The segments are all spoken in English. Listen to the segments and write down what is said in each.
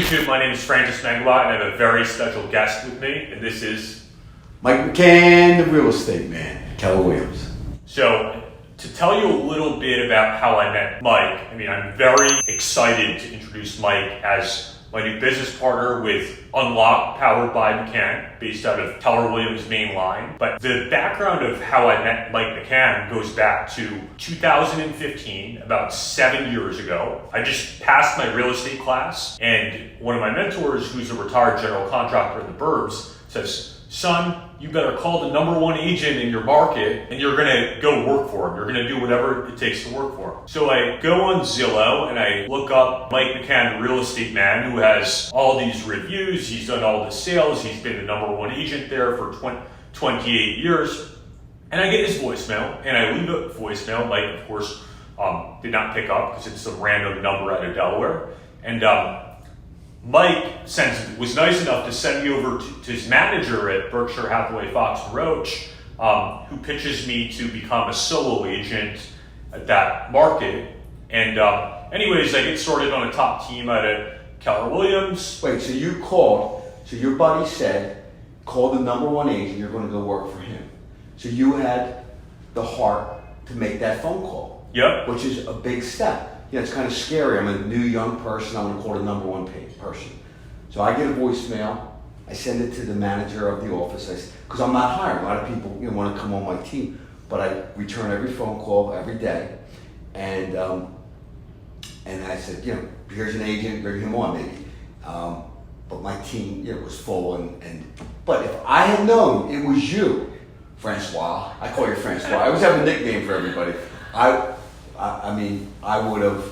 YouTube. My name is Francis Mangubat, and I have a very special guest with me, and this is Mike McCann, the real estate man, Keller Williams. So, to tell you a little bit about how I met Mike, I'm very excited to introduce Mike as my new business partner with Unlock Power by McCann, based out of Keller Williams main line. But the background of how I met Mike McCann goes back to 2015, about 7 years ago. I just passed my real estate class, and one of my mentors, who's a retired general contractor in the burbs, says, "Son, you better call the number one agent in your market and you're gonna go work for him. You're gonna do whatever it takes to work for him." So I go on Zillow and I look up Mike McCann, the real estate man, who has all these reviews. He's done all the sales. He's been the number one agent there for 28 years. And I get his voicemail and I leave a voicemail. Mike, of course, did not pick up because it's some random number out of Delaware. And Mike was nice enough to send me over to his manager at Berkshire Hathaway Fox and Roach, who pitches me to become a solo agent at that market. And anyways, I get started on a top team at Keller Williams. Wait, so you called, so your buddy said, call the number one agent, you're going to go work for him. So you had the heart to make that phone call. Yep. Which is a big step. Yeah, it's kind of scary. I'm a new young person. I'm going to call the number one person. So I get a voicemail. I send it to the manager of the office because I'm not hired. A lot of people want to come on my team, but I return every phone call every day. And I said, here's an agent, bring him on maybe. But my team was full. But if I had known it was you, Francois, I call you Francois. I always have a nickname for everybody. I would have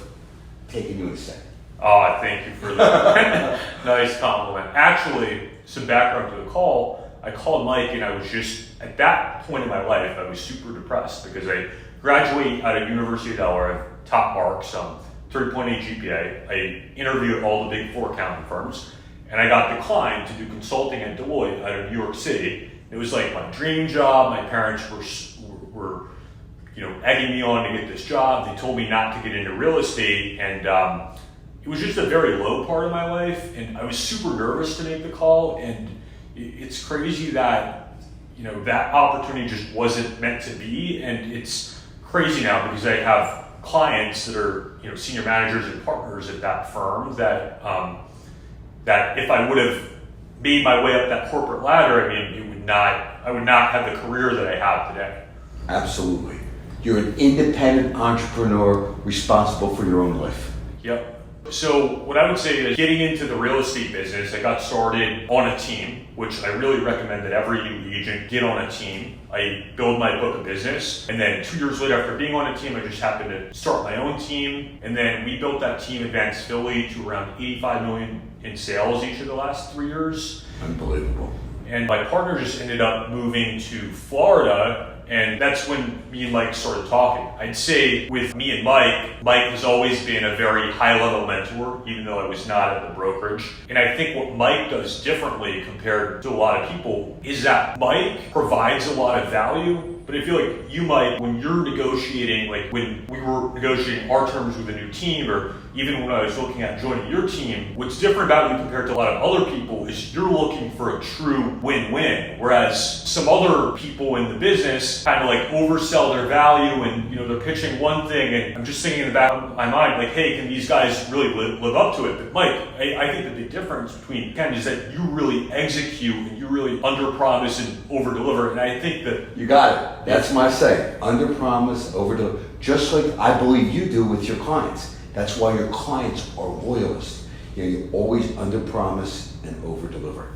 taken you in a second. Oh, thank you for that. Nice compliment. Actually, some background to the call. I called Mike and I was just, at that point in my life, I was super depressed because I graduated out of University of Delaware, I have top marks, 3.8 GPA. I interviewed at all the big four accounting firms, and I got declined to do consulting at Deloitte out of New York City. It was like my dream job. My parents were egging me on to get this job. They told me not to get into real estate, and it was just a very low part of my life, and I was super nervous to make the call. And it's crazy that that opportunity just wasn't meant to be, and it's crazy now because I have clients that are senior managers and partners at that firm that that if I would have made my way up that corporate ladder, I would not have the career that I have today. Absolutely. You're an independent entrepreneur responsible for your own life. Yep. So what I would say is getting into the real estate business, I got started on a team, which I really recommend that every new agent get on a team. I build my book of business, and then 2 years later after being on a team, I just happened to start my own team. And then we built that team, advanced Philly to around 85 million in sales each of the last 3 years. Unbelievable. And my partner just ended up moving to Florida, and that's when me and Mike started talking. I'd say with me and Mike has always been a very high-level mentor, even though I was not at the brokerage. And I think what Mike does differently compared to a lot of people is that Mike provides a lot of value. But I feel like you, Mike, when you're negotiating, like when we were negotiating our terms with a new team, or even when I was looking at joining your team, what's different about you compared to a lot of other people is you're looking for a true win-win. Whereas some other people in the business kind of like oversell their value, and they're pitching one thing, and I'm just thinking in the back of my mind, like, hey, can these guys really live up to it? But Mike, I think the big difference between Ken is that you really execute and you really under-promise and over-deliver. And I think that you got it. That's my say. Under-promise, over-deliver. Just like I believe you do with your clients. That's why your clients are loyalists. You always under-promise and over-deliver.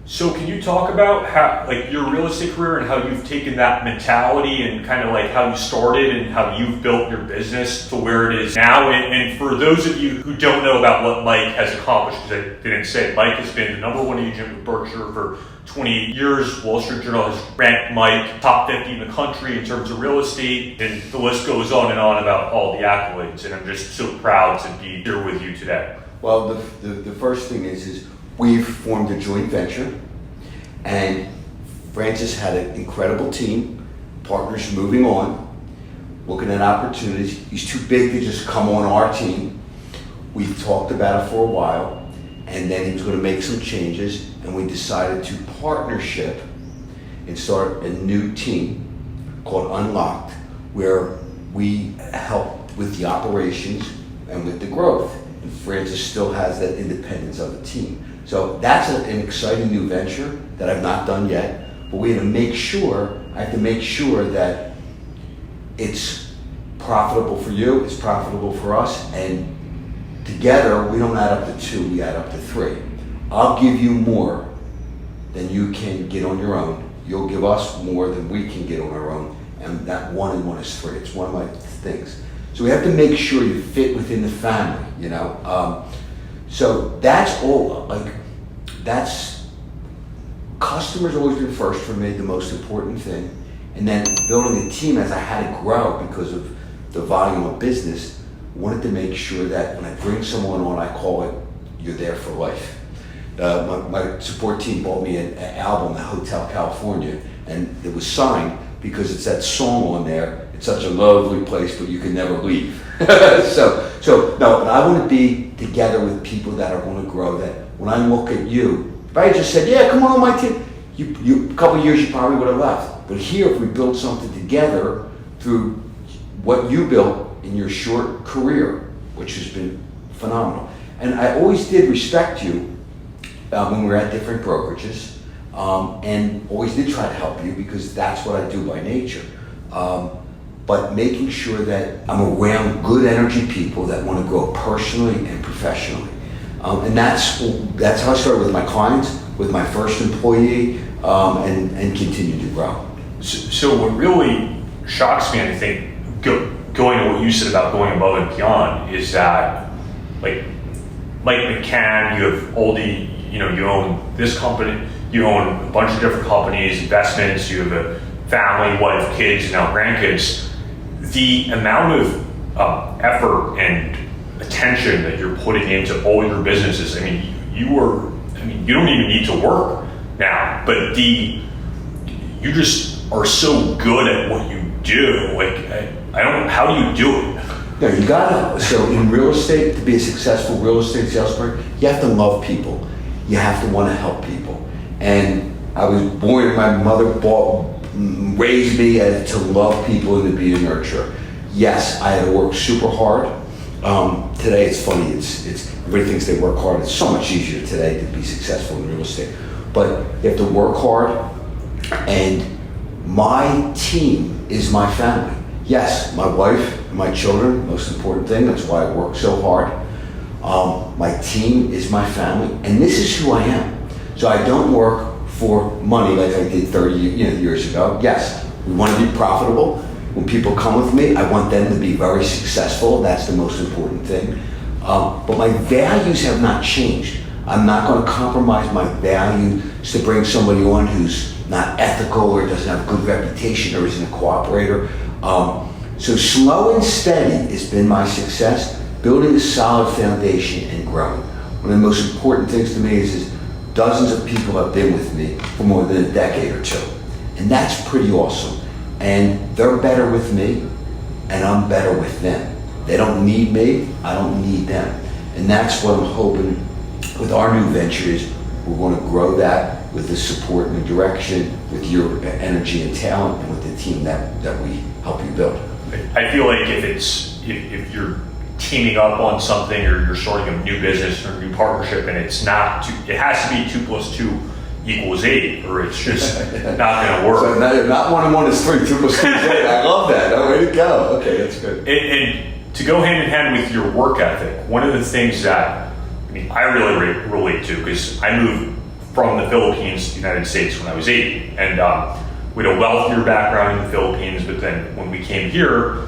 So can you talk about how, like, your real estate career and how you've taken that mentality and kind of like how you started and how you've built your business to where it is now? And for those of you who don't know about what Mike has accomplished, because I didn't say, Mike has been the number one agent with Berkshire for 28 years. Wall Street Journal has ranked Mike top 50 in the country in terms of real estate, and the list goes on and on about all the accolades. And I'm just so proud to be here with you today. Well, the first thing is we've formed a joint venture, and Francis had an incredible team, partners moving on, looking at opportunities. He's too big to just come on our team. We've talked about it for a while, and then he was going to make some changes, and we decided to partnership and start a new team called Unlocked, where we help with the operations and with the growth. And Francis still has that independence of the team. So that's an exciting new venture that I've not done yet, but I have to make sure that it's profitable for you, it's profitable for us, and together we don't add up to 2, we add up to 3. I'll give you more than you can get on your own. You'll give us more than we can get on our own, and that 1 and 1 is 3. It's one of my things. So we have to make sure you fit within the family, you know. So that's all, that's, customers always been first for me, the most important thing. And then building a team as I had to grow because of the volume of business, wanted to make sure that when I bring someone on, I call it, you're there for life. My support team bought me an album, The Hotel California, and it was signed because it's that song on there. It's such a lovely place, but you can never leave. So no, but I want to be together with people that are going to grow. That when I look at you, if I just said, yeah, come on my team, you a couple of years you probably would have left. But here, if we build something together through what you built in your short career, which has been phenomenal. And I always did respect you when we were at different brokerages, and always did try to help you because that's what I do by nature. But making sure that I'm around good energy people that want to grow personally and professionally. And that's how I started with my clients, with my first employee, and continue to grow. So what really shocks me, and I think going to what you said about going above and beyond, is that like McCann, you have all the, you own this company, you own a bunch of different companies, investments, you have a family, wife, kids, and now grandkids. The amount of effort and attention that you're putting into all your businesses, I mean, you don't even need to work now, but you just are so good at what you do. Like, I don't, how do you do it? Yeah, you gotta, so in real estate, to be a successful real estate salesperson, you have to love people. You have to want to help people. And I was born, my mother raised me to love people and to be a nurturer. Yes, I had to work super hard. Today it's funny, it's everybody thinks they work hard. It's so much easier today to be successful in real estate. But you have to work hard, and my team is my family. Yes, my wife and my children, most important thing, that's why I work so hard. My team is my family, and this is who I am. So I don't work for money like I did 30 years ago. Yes, we want to be profitable. When people come with me, I want them to be very successful. That's the most important thing. But my values have not changed. I'm not going to compromise my values to bring somebody on who's not ethical or doesn't have a good reputation or isn't a cooperator. So slow and steady has been my success, building a solid foundation and growing. One of the most important things to me is dozens of people have been with me for more than a decade or 2. And that's pretty awesome. And they're better with me, and I'm better with them. They don't need me, I don't need them. And that's what I'm hoping with our new venture is we're going to grow that with the support and the direction, with your energy and talent, and with the team that we help you build. I feel like if you're teaming up on something or you're starting a new business or a new partnership and it's not it has to be 2 + 2 = 8, or it's just not going to work. So not 1 and 1 is 3, 2 + 2 is 8. I love that. Oh, way to go. Okay, that's good. And to go hand in hand with your work ethic, one of the things that I really relate to, because I moved from the Philippines to the United States when I was 8, and we had a wealthier background in the Philippines, but then when we came here,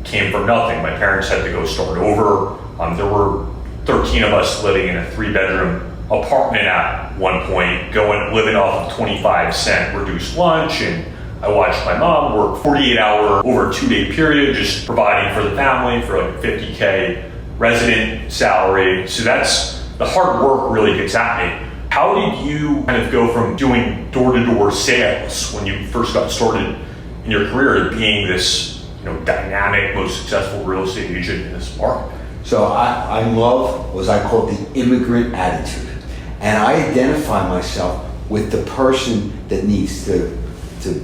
came from nothing. My parents had to go start over. There were 13 of us living in a 3-bedroom apartment at one point, living off of 25-cent reduced lunch, and I watched my mom work 48-hour over a 2-day period, just providing for the family for like $50K resident salary. So that's the hard work really gets at me. How did you kind of go from doing door-to-door sales when you first got started in your career to being this dynamic, most successful real estate agent in this market? So I love what I call the immigrant attitude. And I identify myself with the person that needs to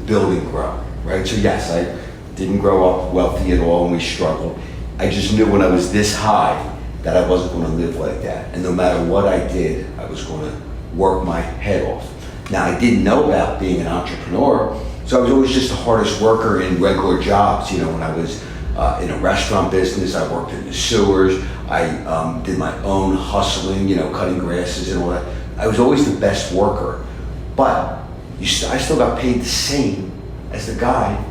build and grow, right? So yes, I didn't grow up wealthy at all and we struggled. I just knew when I was this high that I wasn't going to live like that. And no matter what I did, I was going to work my head off. Now, I didn't know about being an entrepreneur, so I was always just the hardest worker in regular jobs. You know, when I was in a restaurant business, I worked in the sewers, I did my own hustling, you know, cutting grasses and all that. I was always the best worker, but I still got paid the same as the guy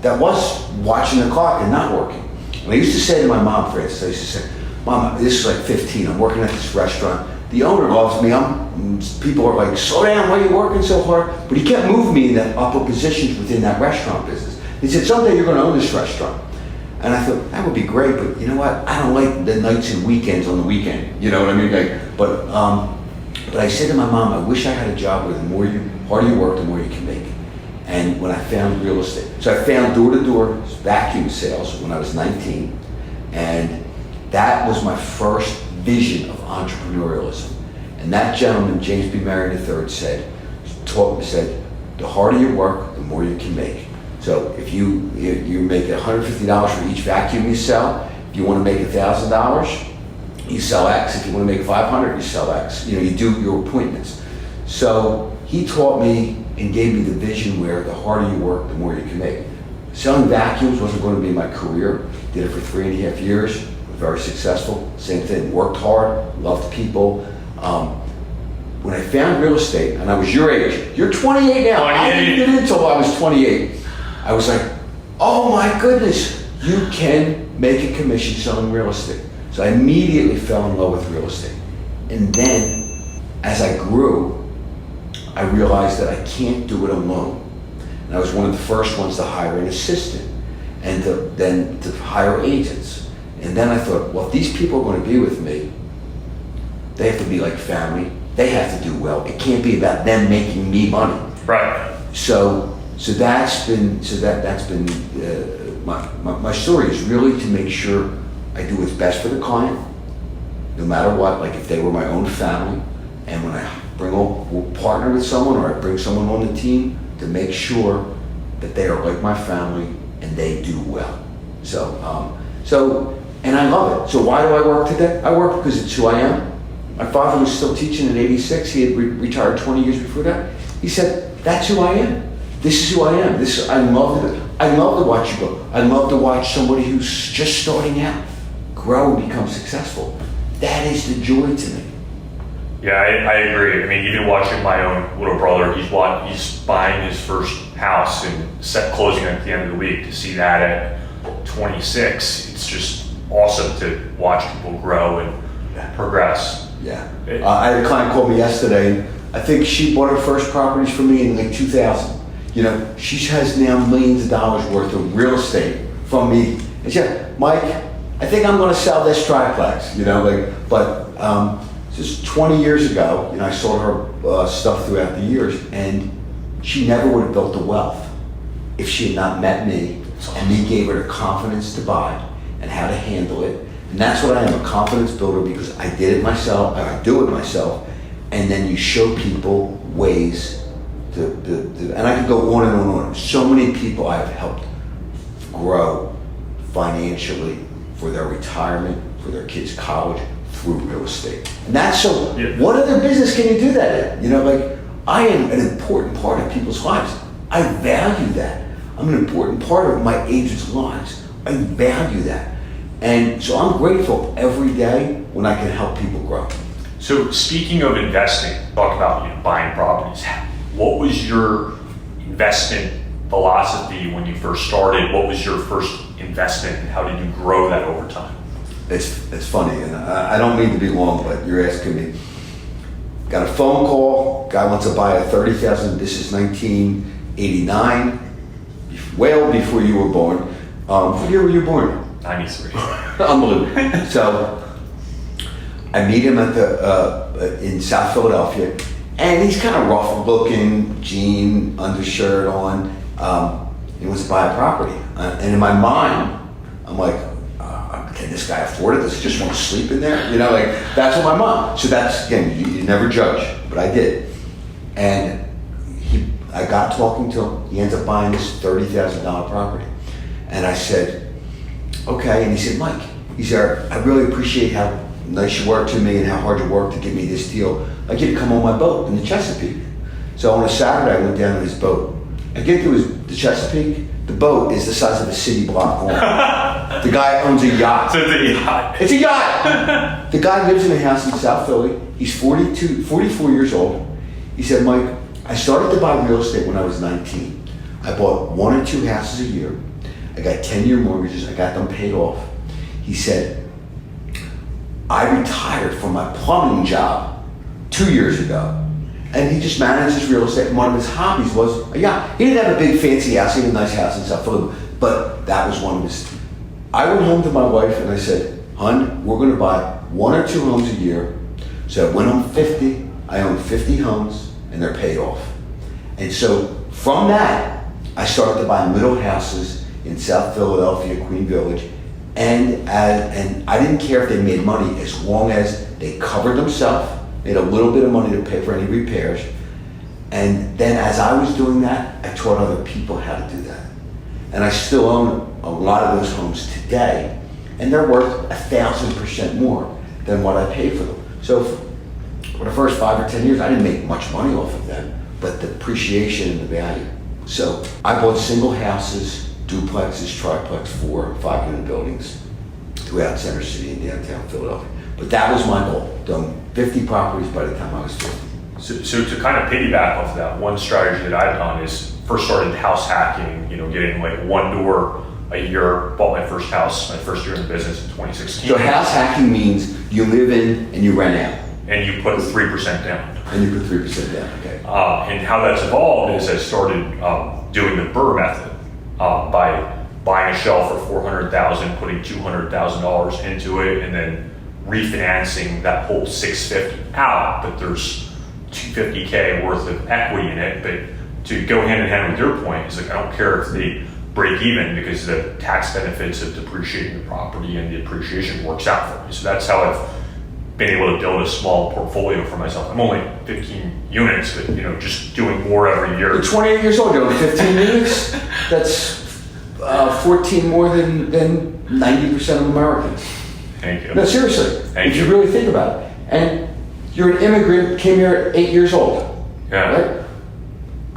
that was watching the clock and not working. And I used to say to my mom, Francis, I used to say, Mom, this is like 15, I'm working at this restaurant. The owner loves me, people are like, slow down, why are you working so hard? But he kept moving me in that upper positions within that restaurant business. He said, someday you're gonna own this restaurant. And I thought, that would be great, but you know what? I don't like the nights and weekends on the weekend. You know what I mean? Like, but I said to my mom, I wish I had a job where the harder you work, the more you can make. And when I found real estate, so I found door-to-door vacuum sales when I was 19, and that was my first vision of entrepreneurialism. And that gentleman, James B. Marion III, said, the harder you work, the more you can make. So if you make $150 for each vacuum you sell, if you want to make $1,000, you sell X. If you want to make $500, you sell X. You know, you do your appointments. So he taught me and gave me the vision where the harder you work, the more you can make. Selling vacuums wasn't going to be my career. Did it for 3.5 years. Very successful. Same thing. Worked hard. Loved people. When I found real estate, and I was your age. You're 28 now. 28. I didn't get it until I was 28. I was like, oh my goodness, you can make a commission selling real estate. So I immediately fell in love with real estate. And then, as I grew, I realized that I can't do it alone. And I was one of the first ones to hire an assistant and then to hire agents. And then I thought, well, if these people are going to be with me, they have to be like family. They have to do well. It can't be about them making me money. Right. So that's been my story is really to make sure I do what's best for the client, no matter what. Like if they were my own family, and when I partner with someone or I bring someone on the team, to make sure that they are like my family and they do well. And I love it. So why do I work today? I work because it's who I am. My father was still teaching in '86. He had retired 20 years before that. He said, that's who I am. This is who I am. I love it. I love to watch you go. I love to watch somebody who's just starting out grow and become successful. That is the joy to me. Yeah, I agree. I mean, even watching my own little brother, he's buying his first house and closing at the end of the week. To see that at 26, it's just awesome to watch people grow and progress. Yeah. I had a client call me yesterday, and I think she bought her first properties from me in like 2000. You know, she has now millions of dollars worth of real estate from me. And she said, Mike, I think I'm going to sell this triplex. You know, but just 20 years ago, you know, I sold her stuff throughout the years, and she never would have built the wealth if she had not met me, and me gave her the confidence to buy and how to handle it. And that's what I am, a confidence builder, because I did it myself, I do it myself, and then you show people ways to and I could go on and on and on. So many people I have helped grow financially for their retirement, for their kids' college, through real estate. And that's so, yeah. What other business can you do that in? You know, like, I am an important part of people's lives. I value that. I'm an important part of my agents' lives. I value that. And so I'm grateful every day when I can help people grow. So speaking of investing, talk about buying properties. What was your investment philosophy when you first started? What was your first investment, and how did you grow that over time? It's funny, and I don't mean to be long, but you're asking me. Got a phone call. Guy wants to buy a 30,000. This is 1989, well before you were born. What year were you born? 93. Unbelievable. So I meet him at in South Philadelphia, and he's kind of rough looking, jean, undershirt on. He wants to buy a property, and in my mind, I'm like, okay, this guy afford it? Does he just want to sleep in there? You know, like, that's what my mom. So that's, again, you never judge, but I did. And I got talking to him. He ends up buying this $30,000 property. And I said, okay. And he said, Mike, he said, I really appreciate how nice you worked to me and how hard you worked to give me this deal. I'd like you to come on my boat in the Chesapeake. So on a Saturday, I went down on his boat. I get to the Chesapeake. The boat is the size of a city block long. The guy owns a yacht. So it's a yacht. It's a yacht. The guy lives in a house in South Philly. He's 44 years old. He said, Mike, I started to buy real estate when I was 19. I bought 1 or 2 houses a year. I got 10-year mortgages. I got them paid off. He said, I retired from my plumbing job 2 years ago. And he just manages real estate. And one of his hobbies was a yacht. He didn't have a big fancy house. He had a nice house in South Philly. But that was one of his. I went home to my wife and I said, Hun, we're going to buy 1 or 2 homes a year. So when I'm 50, I own 50 homes and they're paid off. And so from that, I started to buy little houses in South Philadelphia, Queen Village. And I didn't care if they made money as long as they covered themselves, made a little bit of money to pay for any repairs. And then as I was doing that, I taught other people how to do that. And I still own a lot of those homes today, and they're worth 1,000% more than what I paid for them. So for the first 5 or 10 years, I didn't make much money off of them, but the appreciation and the value. So I bought single houses, duplexes, triplex, 4 or 5 unit buildings throughout Center City and downtown Philadelphia. But that was my goal, done 50 properties by the time I was 50. So to kind of piggyback off that, one strategy that I've done is first started house hacking, getting like 1 door a year, bought my first house, my first year in the business in 2016. So house hacking means you live in and you rent out. And you put 3% down. And you put 3% down, okay. And how that's evolved is I started doing the Burr method by buying a shell for $400,000, putting $200,000 into it, and then refinancing that whole $650 out. But there's $250K worth of equity in it. But to go hand in hand with your point is like, I don't care if they break even because the tax benefits of depreciating the property and the appreciation works out for me. So that's how I've been able to build a small portfolio for myself. I'm only 15 units, but just doing more every year. You're 28 years old, you're 15 units. That's 14 more than 90% of Americans. Thank you. No, seriously. Thank if you. you really think about it. And you're an immigrant, came here at 8 years old. Yeah. Right?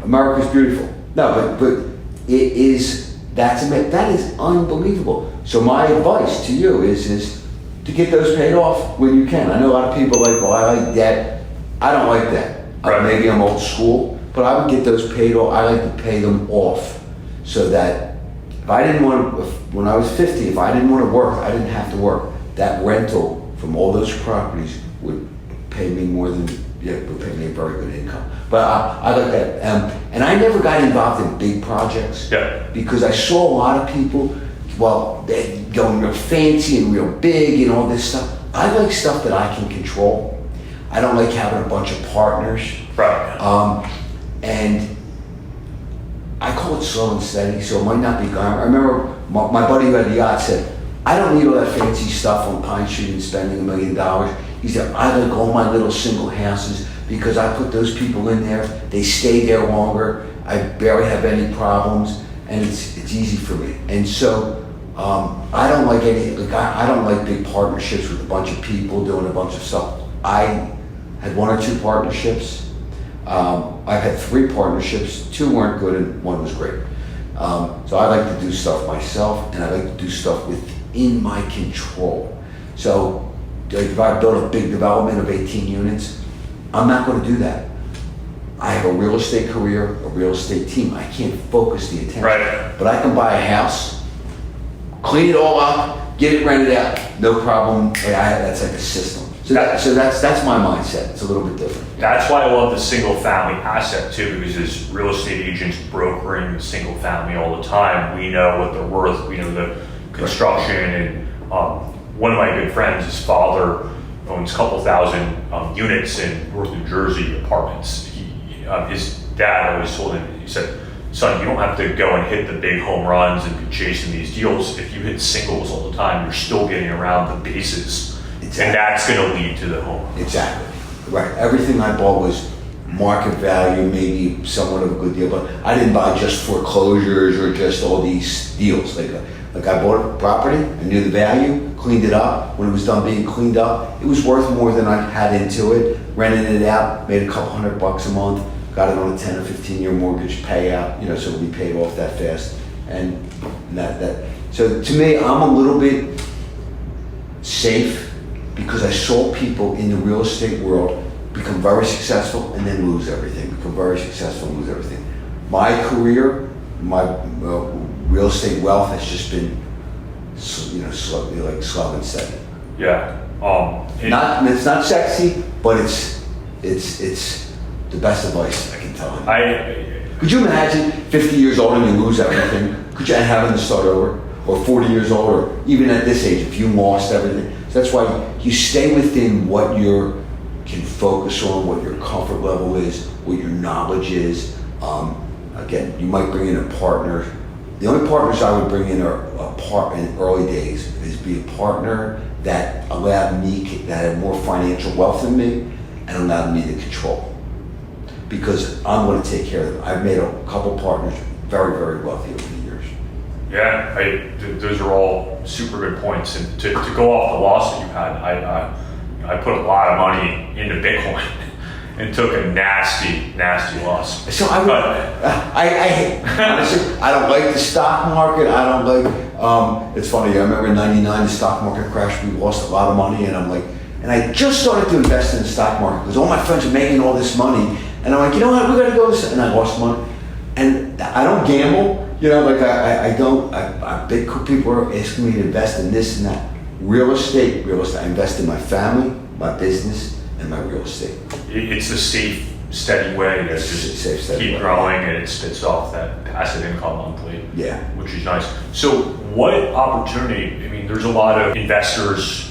America's beautiful. No, but it is, that is unbelievable. So my advice to you is to get those paid off when you can. I know a lot of people are like, oh, I like debt. I don't like that. Right. Maybe I'm old school, but I would get those paid off. I like to pay them off so that if I didn't want to, when I was 50, if I didn't want to work, I didn't have to work. That rental from all those properties would pay me more than, would pay me a very good income. But I like that. And I never got involved in big projects because I saw a lot of people, they're going real fancy and real big and all this stuff. I like stuff that I can control. I don't like having a bunch of partners. Right. And I call it slow and steady, so it might not be gone. I remember my buddy who had the yacht said, I don't need all that fancy stuff on Pine Street and spending $1 million. He said, I like all my little single houses because I put those people in there, they stay there longer, I barely have any problems, and it's easy for me. And so I don't like I don't like big partnerships with a bunch of people doing a bunch of stuff. I had 1 or 2 partnerships. I've had 3 partnerships, 2 weren't good and 1 was great. So I like to do stuff myself and I like to do stuff within my control. So if I build a big development of 18 units, I'm not going to do that. I have a real estate career, a real estate team. I can't focus the attention. Right. But I can buy a house, clean it all up, get it rented out, no problem. That's like a system. So that's my mindset. It's a little bit different. That's why I love the single family asset too, because as real estate agents brokering the single family all the time, we know what they're worth, we know the construction, and one of my good friends, his father owns a couple thousand units in North New Jersey, apartments. His dad always told him, he said, son, you don't have to go and hit the big home runs and be chasing these deals. If you hit singles all the time, you're still getting around the bases. Exactly. And that's going to lead to the home. Exactly. Right. Everything I bought was market value, maybe somewhat of a good deal, but I didn't buy just foreclosures or just all these deals. Like I bought a property, I knew the value, cleaned it up. When it was done being cleaned up, it was worth more than I had into it. Rented it out, made a couple $100 a month, got it on a 10 or 15-year mortgage payout, so we paid off that fast. And so to me, I'm a little bit safe because I saw people in the real estate world become very successful and then lose everything, become very successful and lose everything. My career, my real estate wealth has just been, slow and steady. Yeah. It's not sexy, but it's the best advice I can tell him. Could you imagine 50 years old and you lose everything? Could you having to start over? Or 40 years old, or even at this age, if you lost everything? So that's why you stay within what you can focus on, what your comfort level is, what your knowledge is. Again, you might bring in a partner. The only partners I would bring in in early days is be a partner that allowed me, that had more financial wealth than me, and allowed me to control. Because I'm going to take care of them. I've made a couple partners very, very wealthy over the years. Yeah, those are all super good points. And to go off the loss that you had, I put a lot of money into Bitcoin and took a nasty loss. So honestly, I don't like the stock market. I don't like, it's funny, I remember in 99, the stock market crashed, we lost a lot of money, and and I just started to invest in the stock market because all my friends are making all this money, and I'm like, you know what, we gotta go this, and I lost money. And I don't gamble, I don't, big people are asking me to invest in this and that. Real estate, I invest in my family, my business, and my real estate. It's a safe, steady way to just keep growing, and it spits off that passive income monthly. Yeah. Which is nice. So what opportunity, there's a lot of investors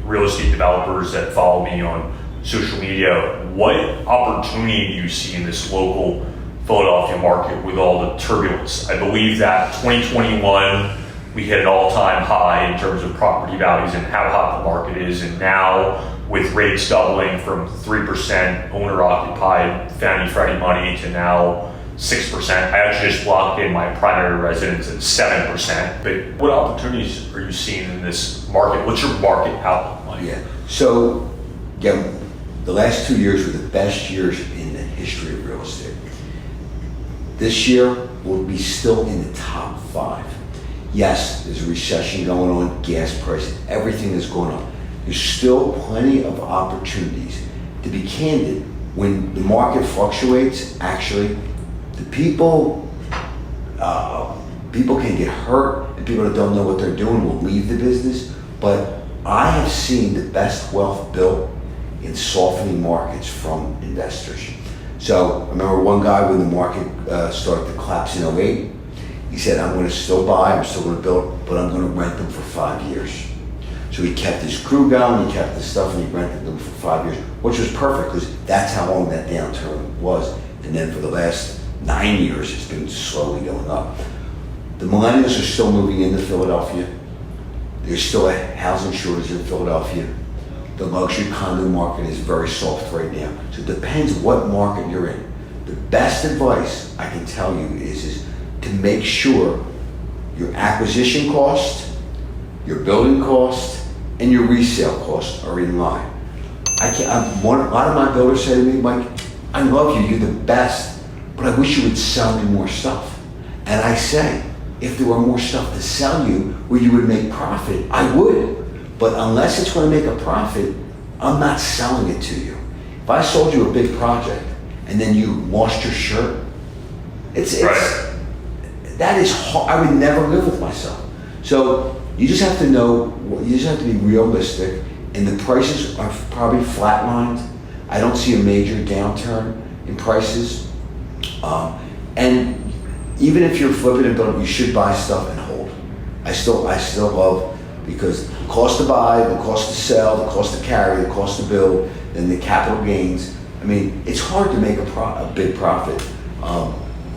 real estate developers that follow me on social media. What opportunity do you see in this local Philadelphia market with all the turbulence? I believe that 2021, we hit an all-time high in terms of property values and how hot the market is. And now with rates doubling from 3% owner-occupied Fannie Freddie money to now 6%. I actually just locked in my primary residence at 7%. But what opportunities are you seeing in this market? What's your market outlook like? Yeah. So, again, the last 2 years were the best years in the history of real estate. This year will be still in the top 5. Yes, there's a recession going on, gas prices, everything is going on. There's still plenty of opportunities. To be candid, when the market fluctuates, actually, the people can get hurt, and people that don't know what they're doing will leave the business. But I have seen the best wealth built in softening markets from investors. So I remember one guy when the market started to collapse in '08, he said, I'm going to still buy, I'm still going to build, but I'm going to rent them for 5 years. So he kept his crew going, he kept his stuff, and he rented them for 5 years, which was perfect because that's how long that downturn was. And then for the last 9 years, it's been slowly going up. The millennials are still moving into Philadelphia. There's still a housing shortage in Philadelphia. The luxury condo market is very soft right now. So it depends what market you're in. The best advice I can tell you is to make sure your acquisition cost, your building cost, and your resale costs are in line. A lot of my builders say to me, Mike, I love you, you're the best, but I wish you would sell me more stuff. And I say, if there were more stuff to sell you where you would make profit, I would. But unless it's going to make a profit, I'm not selling it to you. If I sold you a big project and then you lost your shirt, Right. That is hard. I would never live with myself. So you just have to know, you just have to be realistic, and the prices are probably flatlined. I don't see a major downturn in prices. And even if you're flipping and building, you should buy stuff and hold. I still love, because the cost to buy, the cost to sell, the cost to carry, the cost to build, then the capital gains. It's hard to make a big profit.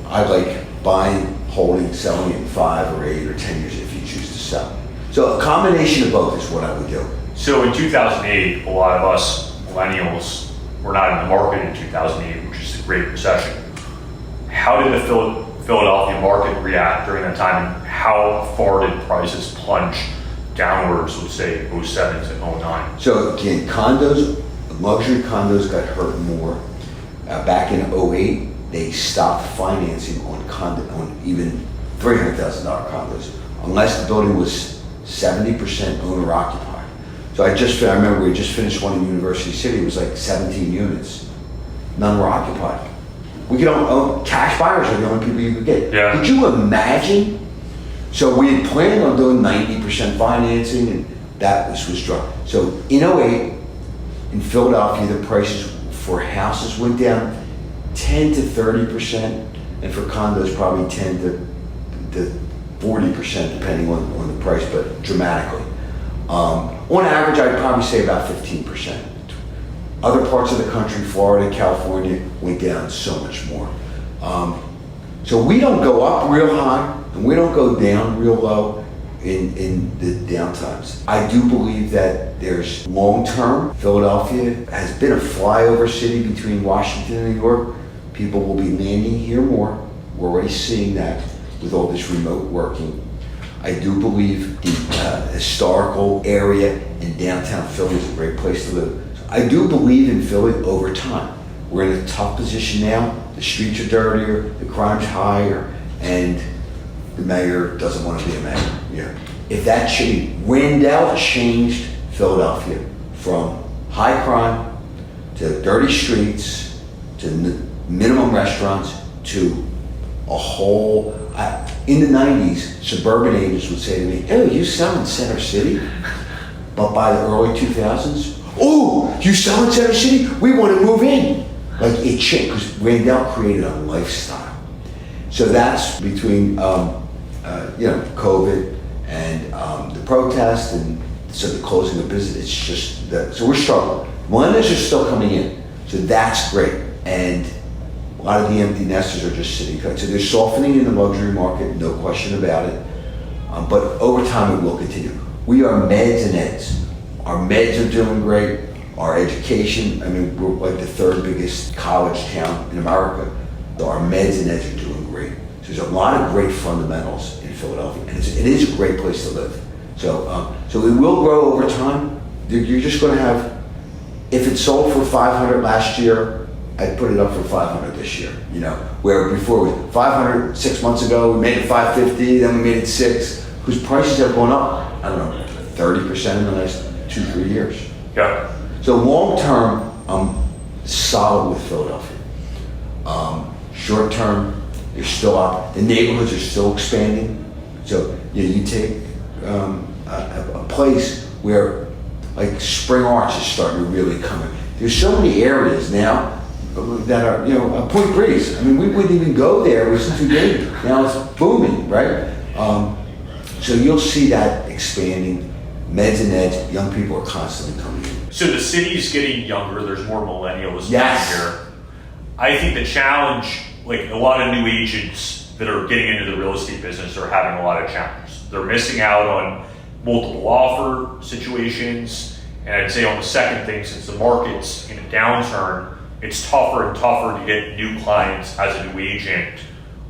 I like buying, holding, selling it in 5 or 8 or 10 years if you choose to sell. So a combination of both is what I would do. So in 2008, a lot of us millennials were not in the market in 2008, which is the Great Recession. How did the Philadelphia market react during that time, and how far did prices plunge downwards, let's say 07 to 09? So again, condos, luxury condos got hurt more. Back in 08, they stopped financing on even $300,000 condos, unless the building was 70% owner occupied. So I remember we just finished one in University City. It was like 17 units. None were occupied. We could own cash buyers are the only people you could get. Yeah. Could you imagine? So we had planned on doing 90% financing, and that was dropped. So in 08, in Philadelphia, the prices for houses went down 10 to 30%, and for condos probably 10 to 40%, depending on the price, but dramatically. On average, I'd probably say about 15%. Other parts of the country, Florida, California, went down so much more. So we don't go up real high, and we don't go down real low in the downtimes. I do believe that there's long-term. Philadelphia has been a flyover city between Washington and New York. People will be landing here more. We're already seeing that with all this remote working. I do believe the historical area in downtown Philly is a great place to live. I do believe in Philly over time. We're in a tough position now. The streets are dirtier, the crime's higher, and the mayor doesn't want to be a mayor. Yeah. If that changed, Wendell changed Philadelphia from high crime to dirty streets to minimum restaurants to a whole. In the 90s, suburban agents would say to me, "Oh, you sell in Center City?" But by the early 2000s, "Oh, you sell in Center City? We want to move in." Like it changed because Wendell created a lifestyle. So that's between COVID and the protest, and so the closing of business. It's just that. So we're struggling. Millennials are still coming in, so that's great. And a lot of the empty nesters are just sitting. So there's softening in the luxury market, no question about it. But over time, it will continue. We are meds and eds. Our meds are doing great. Our education, I mean, we're like the 3rd biggest college town in America. So our meds and eds are doing great. So there's a lot of great fundamentals in Philadelphia, and it is a great place to live. So it will grow over time. You're just going to have, if it sold for 500 last year, I'd put it up for 500 this year. You know, where before it was 500 6 months ago, we made it 550, then we made it 6. Whose prices have gone up, I don't know, 30% in the last 2-3 years. Yeah. So long term, I'm solid with Philadelphia. Short term, there's still the neighborhoods are still expanding. So you take a place where like Spring Arch is starting to really come in. There's so many areas now that are, Point Breeze. I mean, we wouldn't even go there. It was too big. Now it's booming, right? So you'll see that expanding. Meds and eds, young people are constantly coming in. So the city's getting younger. There's more millennials Yes. here. I think the challenge, like a lot of new agents that are getting into the real estate business are having a lot of challenges. They're missing out on multiple offer situations. And I'd say on the second thing, since the market's in a downturn, it's tougher and tougher to get new clients as a new agent.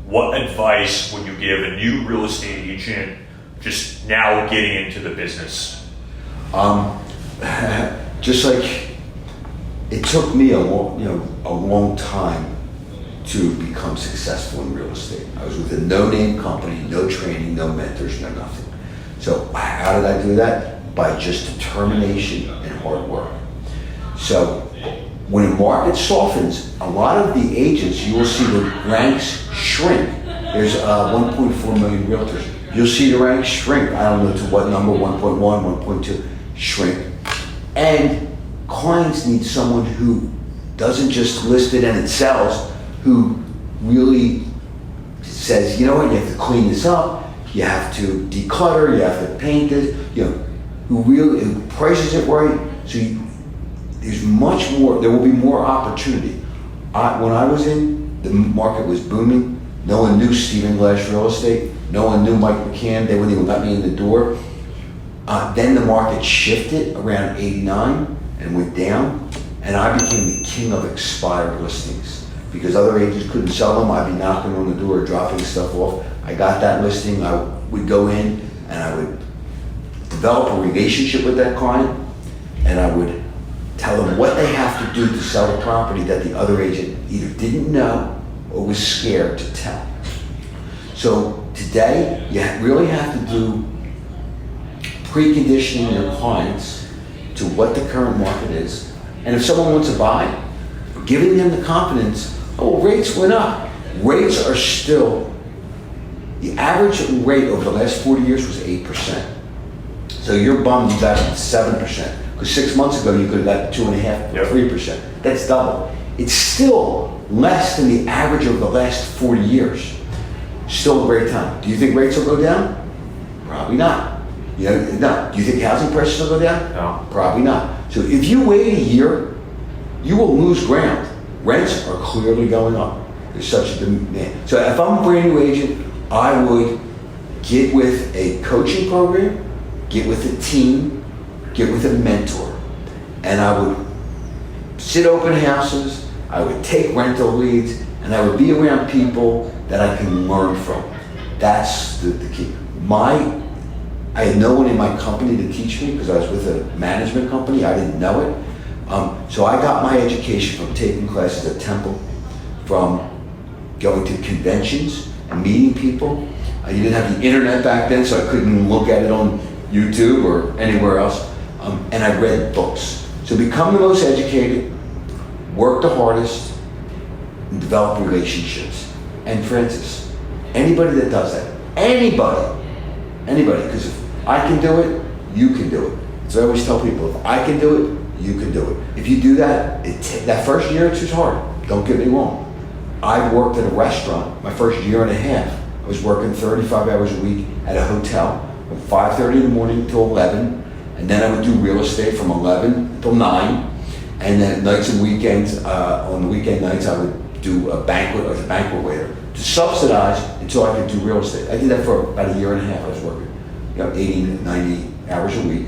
What advice would you give a new real estate agent just now getting into the business? Just like it took me a long time to become successful in real estate. I was with a no-name company, no training, no mentors, no nothing. So how did I do that? By just determination and hard work. So when a market softens, a lot of the agents, you will see the ranks shrink. There's 1.4 million realtors. You'll see the ranks shrink. I don't know to what number, 1.1, 1.2, shrink. And clients need someone who doesn't just list it and it sells, who really says, you know what, you have to clean this up, you have to declutter, you have to paint it, who prices it right. So there's much more, there will be more opportunity. When I was in, the market was booming. No one knew Stephen Glass Real Estate. No one knew Mike McCann. They wouldn't even let me in the door. Then the market shifted around 89 and went down, and I became the king of expired listings. Because other agents couldn't sell them, I'd be knocking on the door, dropping stuff off. I got that listing, I would go in and I would develop a relationship with that client, and I would tell them what they have to do to sell the property that the other agent either didn't know or was scared to tell. So today, you really have to do preconditioning your clients to what the current market is. And if someone wants to buy, giving them the confidence, oh, well, rates went up. Rates are still, the average rate over the last 40 years was 8%. So you're bummed you got 7%. Because 6 months ago you could have got 2.5%, Yep. 3%. That's double. It's still less than the average over the last 40 years. Still a great time. Do you think rates will go down? Probably not. No. Do you think housing prices will go down? No. Probably not. So if you wait a year, you will lose ground. Rents are clearly going up. There's such a demand. So if I'm a brand new agent, I would get with a coaching program, get with a team, get with a mentor, and I would sit open houses, I would take rental leads, and I would be around people that I can learn from. That's the key. I had no one in my company to teach me because I was with a management company. I didn't know it. So I got my education from taking classes at Temple, from going to conventions and meeting people. You didn't have the internet back then, so I couldn't look at it on YouTube or anywhere else. And I read books. So become the most educated, work the hardest, and develop relationships. And Francis, anybody that does that, anybody, because if I can do it, you can do it. So I always tell people, if I can do it, you can do it. If you do that, that first year it's just hard. Don't get me wrong. I worked at a restaurant my first year and a half. I was working 35 hours a week at a hotel from 5:30 in the morning till 11, and then I would do real estate from 11 till 9, and then nights and weekends, on the weekend nights I would do a banquet as a banquet waiter to subsidize until I could do real estate. I did that for about a year and a half. I was working 80 to 90 hours a week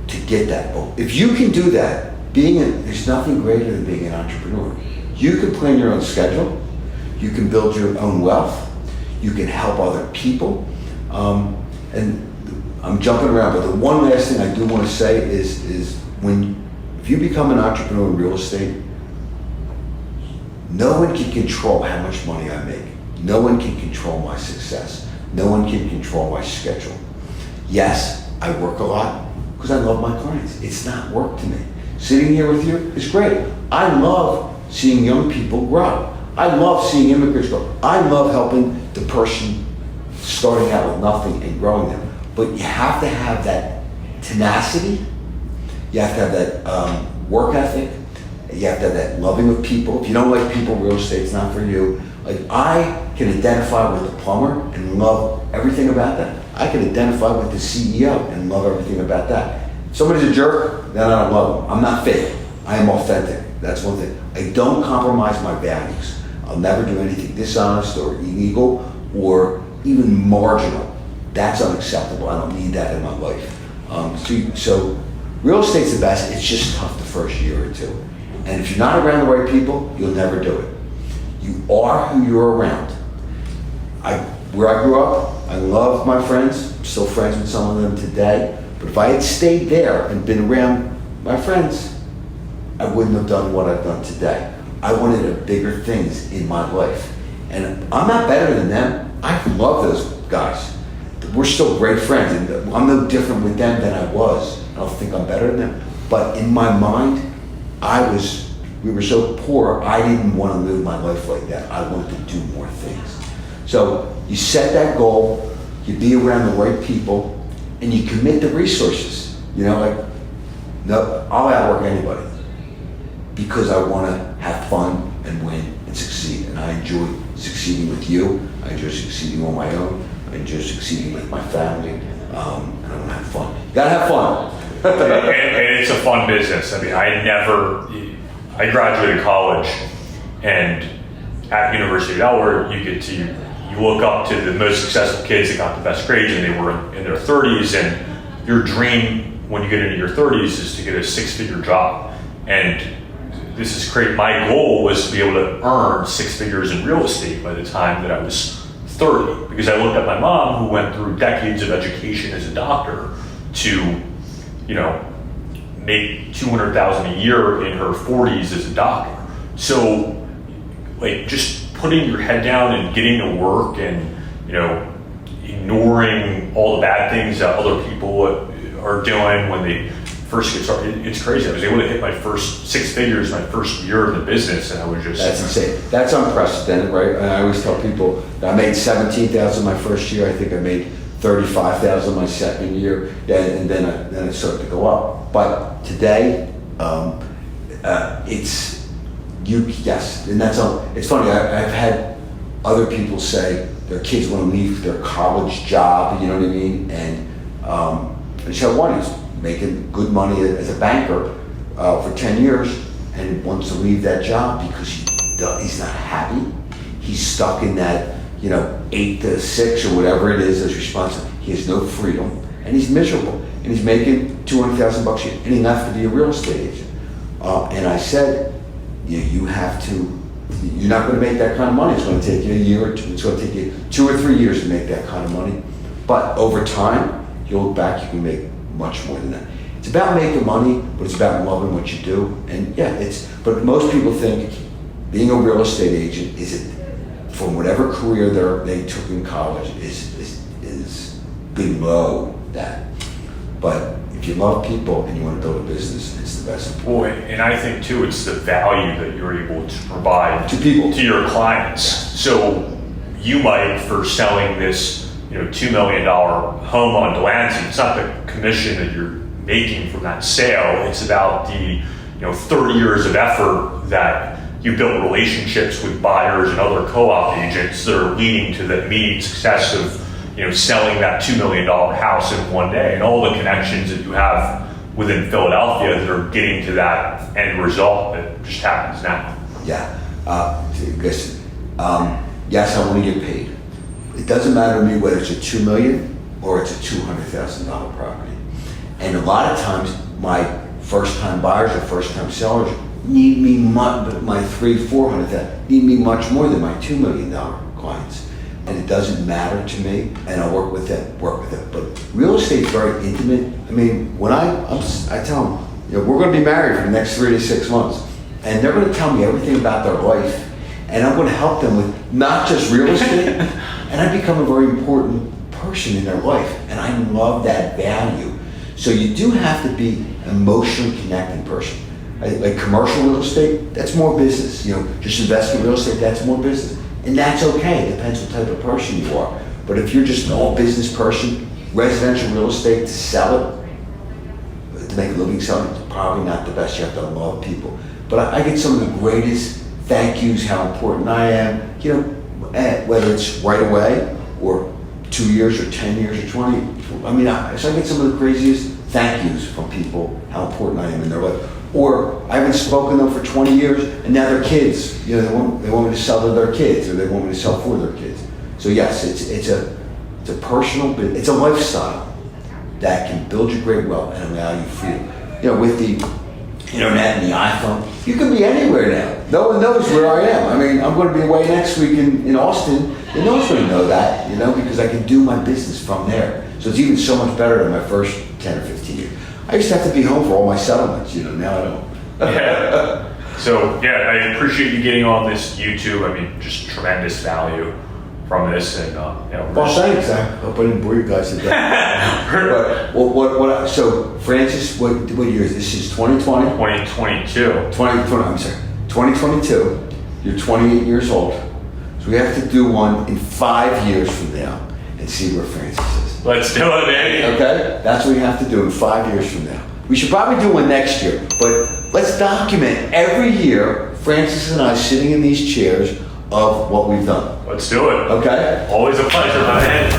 to get that. But if you can do that, there's nothing greater than being an entrepreneur. You can plan your own schedule, you can build your own wealth, you can help other people, and I'm jumping around, but the one last thing I do want to say is if you become an entrepreneur in real estate, no one can control how much money I make. No one can control my success. No one can control my schedule. Yes, I work a lot because I love my clients. It's not work to me. Sitting here with you is great. I love seeing young people grow. I love seeing immigrants grow. I love helping the person starting out with nothing and growing them. But you have to have that tenacity. You have to have that work ethic. You have to have that loving of people. If you don't like people, real estate's not for you. Like, I can identify with the plumber and love everything about that. I can identify with the CEO and love everything about that. If somebody's a jerk, then I don't love them. I'm not fake. I am authentic. That's one thing. I don't compromise my values. I'll never do anything dishonest or illegal or even marginal. That's unacceptable. I don't need that in my life. So real estate's the best. It's just tough the first year or two. And if you're not around the right people, you'll never do it. You are who you're around. Where I grew up, I love my friends. I'm still friends with some of them today. But if I had stayed there and been around my friends, I wouldn't have done what I've done today. I wanted bigger things in my life. And I'm not better than them. I love those guys. We're still great friends, and I'm no different with them than I was. I don't think I'm better than them. But in my mind, we were so poor, I didn't want to live my life like that. I wanted to do more things. So you set that goal, you be around the right people, and you commit the resources. No, I'll outwork anybody because I want to have fun and win and succeed. And I enjoy succeeding with you. I enjoy succeeding on my own. I enjoy succeeding with my family. And I want to have fun. You gotta have fun. and it's a fun business. I mean, I graduated college, and at University of Delaware, you look up to the most successful kids that got the best grades, and they were in their 30s, and your dream when you get into your 30s is to get a six-figure job. And this is great. My goal was to be able to earn six figures in real estate by the time that I was 30, because I looked at my mom, who went through decades of education as a doctor, to, make $200,000 a year in her 40s as a doctor. So, like, just putting your head down and getting to work, and ignoring all the bad things that other people are doing when they first get started. It's crazy. I was able to hit my first six figures my first year in the business, and I was just... That's insane. That's unprecedented, right? And I always tell people that I made $17,000 my first year. I think I made $35,000 my second year, and then it started to go up. But today, yes, and that's all. It's funny. I've had other people say their kids want to leave their college job. You know what I mean? And so one is making good money as a banker for 10 years and wants to leave that job because he's not happy. He's stuck in that 8 to 6 or whatever it is as responsible. He has no freedom and he's miserable, and he's making $200,000 a year, and he left to be a real estate agent. And I said, you have to. You're not going to make that kind of money. It's going to take you a year or two. It's going to take you 2 or 3 years to make that kind of money. But over time, you look back, you can make much more than that. It's about making money, but it's about loving what you do. And but most people think being a real estate agent from whatever career they took in college is below that. But if you love people and you want to build a business, it's the best. Boy, and I think too, it's the value that you're able to provide to people, to your clients. So you might, for selling this, $2 million home on Delancey, it's not the commission that you're making from that sale. It's about the 30 years of effort that you built relationships with buyers and other co-op agents that are leading to the immediate success of selling that $2 million house in one day, and all the connections that you have within Philadelphia that are getting to that end result that just happens now. Yeah. Listen. Yes, I want to get paid. It doesn't matter to me whether it's a $2 million or it's a $200,000 property. And a lot of times, my first-time buyers or first-time sellers need me much, but my $300,000-400,000 need me much more than my $2 million clients. And it doesn't matter to me, and I work with them. But real estate is very intimate. I mean, when I tell them, we're going to be married for the next 3 to 6 months, and they're going to tell me everything about their life, and I'm going to help them with not just real estate, and I become a very important person in their life, and I love that value. So you do have to be an emotionally connected person. Like commercial real estate, that's more business. Just investment real estate, that's more business. And that's okay, it depends what type of person you are. But if you're just an all business person, residential real estate, to sell it, to make a living selling it, it's probably not the best. You have to love people. But I get some of the greatest thank yous, how important I am, whether it's right away or 2 years or 10 years or 20. So I get some of the craziest thank yous from people, how important I am in their life. Or I haven't spoken to them for 20 years, and now they're kids. They want me to sell to their kids, or they want me to sell for their kids. So yes, it's a personal, it's a lifestyle that can build you great wealth and allow you freedom. With the internet and the iPhone, you can be anywhere now. No one knows where I am. I'm going to be away next week in Austin, and no one's going to know that, because I can do my business from there. So it's even so much better than my first 10 or 15 years. I used to have to be home for all my settlements, now I don't. Yeah. So, I appreciate you getting on this YouTube. Just tremendous value from this. And, well, thanks. I hope I didn't bore you guys to death. But, so, Francis, what year is this? This is 2020? 2022. 2022. You're 28 years old. So we have to do one in 5 years from now and see where Francis is. Let's do it, man. Okay? That's what we have to do in 5 years from now. We should probably do one next year, but let's document every year Francis and I sitting in these chairs of what we've done. Let's do it. Okay? Always a pleasure, man.